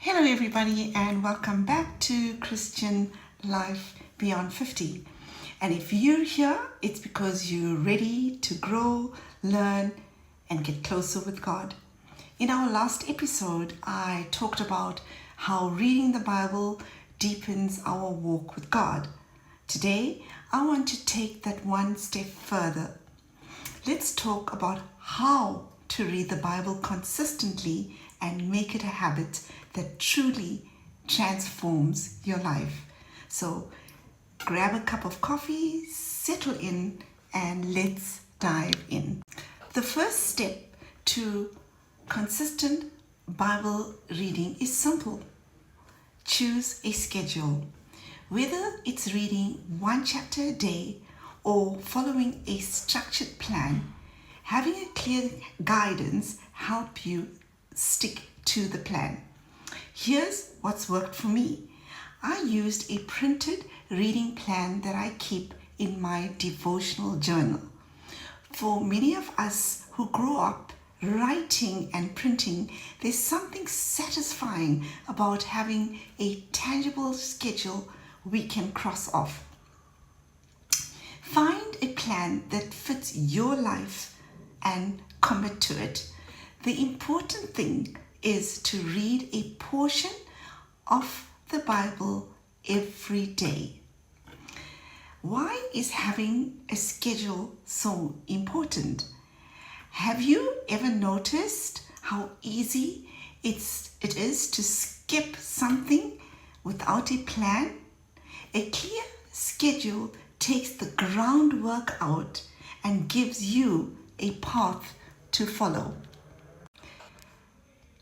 Hello everybody and welcome back to Christian Life Beyond 50. And if you're here, it's because you're ready to grow, learn, and get closer with God. In our last episode, I talked about how reading the Bible deepens our walk with God. Today, I want to take that one step further. Let's talk about how to read the Bible consistently and make it a habit that truly transforms your life. So grab a cup of coffee, settle in, and let's dive in. The first step to consistent Bible reading is simple. Choose a schedule. Whether it's reading one chapter a day or following a structured plan, having a clear guidance helps you stick to the plan. Here's what's worked for me. I used a printed reading plan that I keep in my devotional journal. For many of us who grow up writing and printing, there's something satisfying about having a tangible schedule we can cross off. Find a plan that fits your life and commit to it. The important thing is to read a portion of the Bible every day. Why is having a schedule so important? Have you ever noticed how easy it is to skip something without a plan? A clear schedule takes the groundwork out and gives you a path to follow.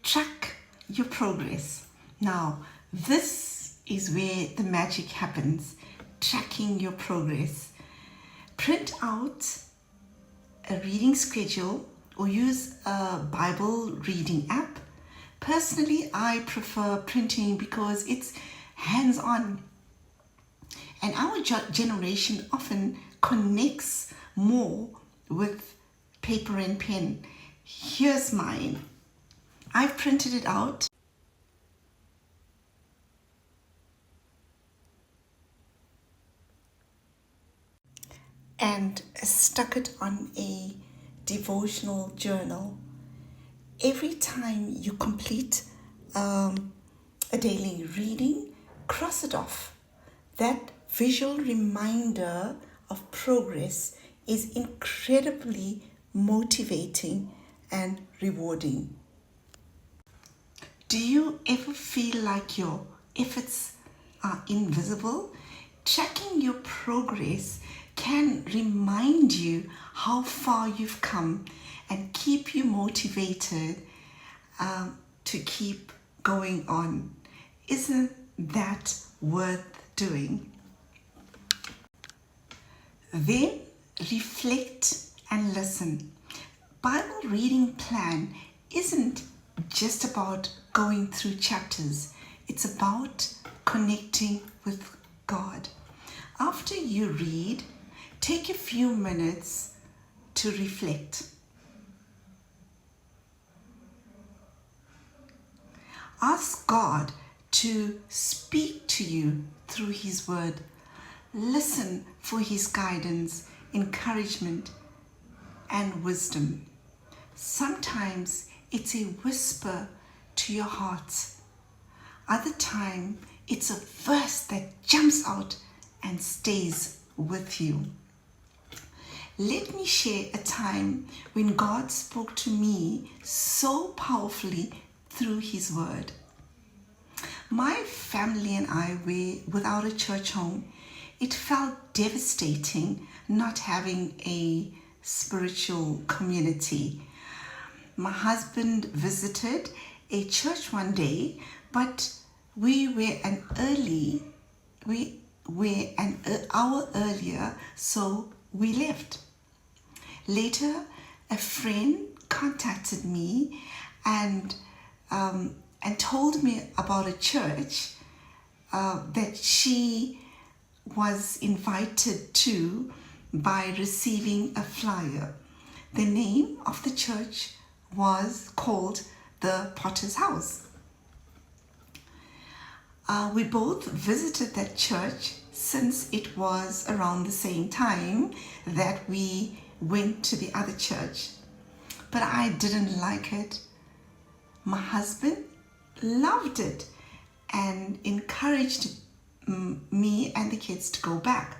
Track your progress. Now, this is where the magic happens, tracking your progress. Print out a reading schedule or use a Bible reading app. Personally, I prefer printing because it's hands-on. And our generation often connects more with paper and pen. Here's mine. I've printed it out and stuck it on a devotional journal. Every time you complete a daily reading, cross it off. That visual reminder of progress is incredibly motivating and rewarding. Do you ever feel like your efforts are invisible? Tracking your progress can remind you how far you've come and keep you motivated to keep going on. Isn't that worth doing? Then reflect and listen. Bible reading plan isn't just about going through chapters. It's about connecting with God. After you read, take a few minutes to reflect. Ask God to speak to you through His Word. Listen for His guidance, encouragement, and wisdom. Sometimes it's a whisper to your heart. Other time, it's a verse that jumps out and stays with you. Let me share a time when God spoke to me so powerfully through His Word. My family and I were without a church home. It felt devastating not having a spiritual community. My husband visited a church one day, but we were an hour earlier, so we left. Later, a friend contacted me and told me about a church that she was invited to by receiving a flyer. The name of the church was called the Potter's House. We both visited that church since it was around the same time that we went to the other church. But I didn't like it. My husband loved it and encouraged me and the kids to go back.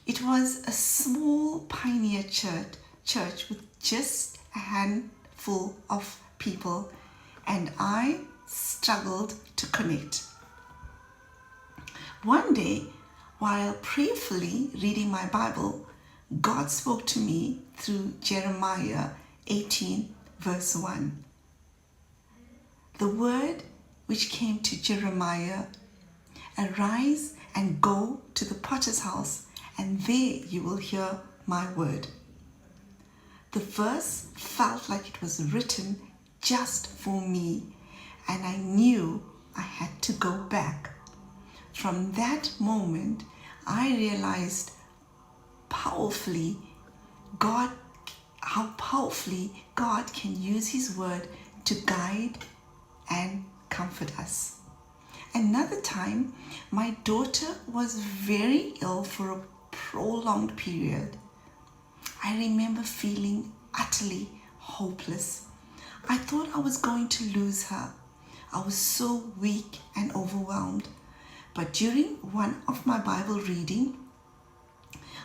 It was a small pioneer church with just a handful of people, and I struggled to connect. One day, while prayerfully reading my Bible, God spoke to me through Jeremiah 18 verse 1. The word which came to Jeremiah, "Arise and go to the potter's house, and there you will hear my word." The verse felt like it was written just for me, and I knew I had to go back. From that moment, I realized how powerfully God can use His word to guide and comfort us. Another time, my daughter was very ill for a prolonged period. I remember feeling utterly hopeless. I thought I was going to lose her. I was so weak and overwhelmed. But during one of my Bible reading,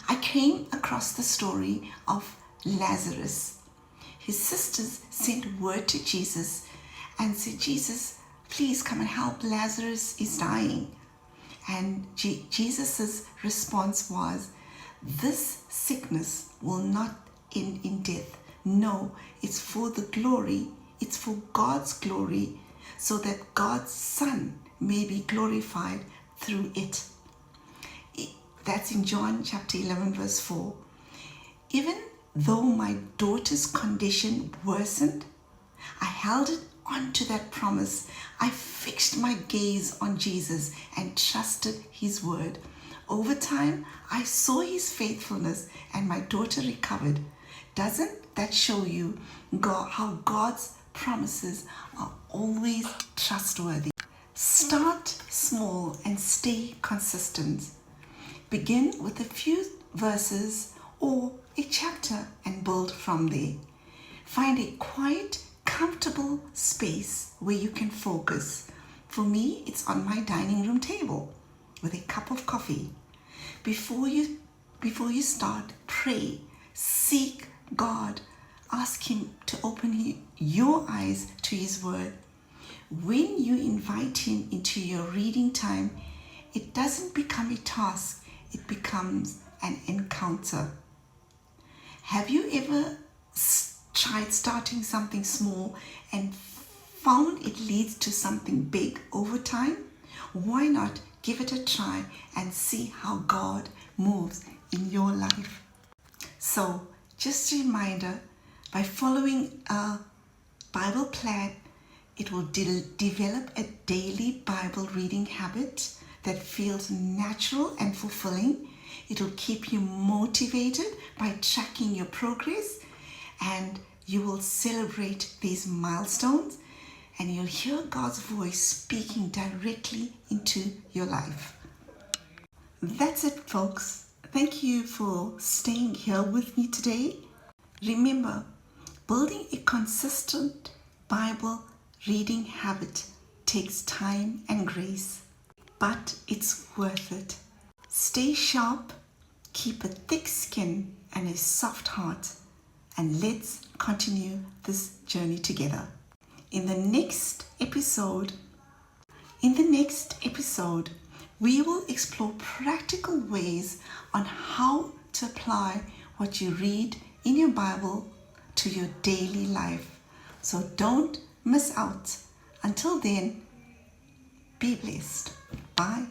I came across the story of Lazarus. His sisters sent word to Jesus and said, "Jesus, please come and help. Lazarus is dying." And Jesus' response was, "This sickness will not end in death. No, it's for the glory. It's for God's glory, so that God's Son may be glorified through it." That's in John chapter 11 verse 4. Even though my daughter's condition worsened, I held on to that promise. I fixed my gaze on Jesus and trusted His word. Over time, I saw His faithfulness and my daughter recovered. Doesn't that show you how God's promises are always trustworthy? Start small and stay consistent. Begin with a few verses or a chapter and build from there. Find a quiet, comfortable space where you can focus. For me, it's on my dining room table with a cup of coffee. Before you start, pray, seek God, ask Him to open your eyes to His word. When you invite Him into your reading time, it doesn't become a task, it becomes an encounter. Have you ever tried starting something small and found it leads to something big over time? Why not give it a try and see how God moves in your life? So, just a reminder, by following a Bible plan, it will develop a daily Bible reading habit that feels natural and fulfilling. It will keep you motivated by tracking your progress, and you will celebrate these milestones, and you'll hear God's voice speaking directly into your life. That's it, folks. Thank you for staying here with me today. Remember, building a consistent Bible reading habit takes time and grace, but it's worth it. Stay sharp, keep a thick skin and a soft heart, and let's continue this journey together. In the next episode, we will explore practical ways on how to apply what you read in your Bible to your daily life. So don't miss out. Until then, be blessed. Bye.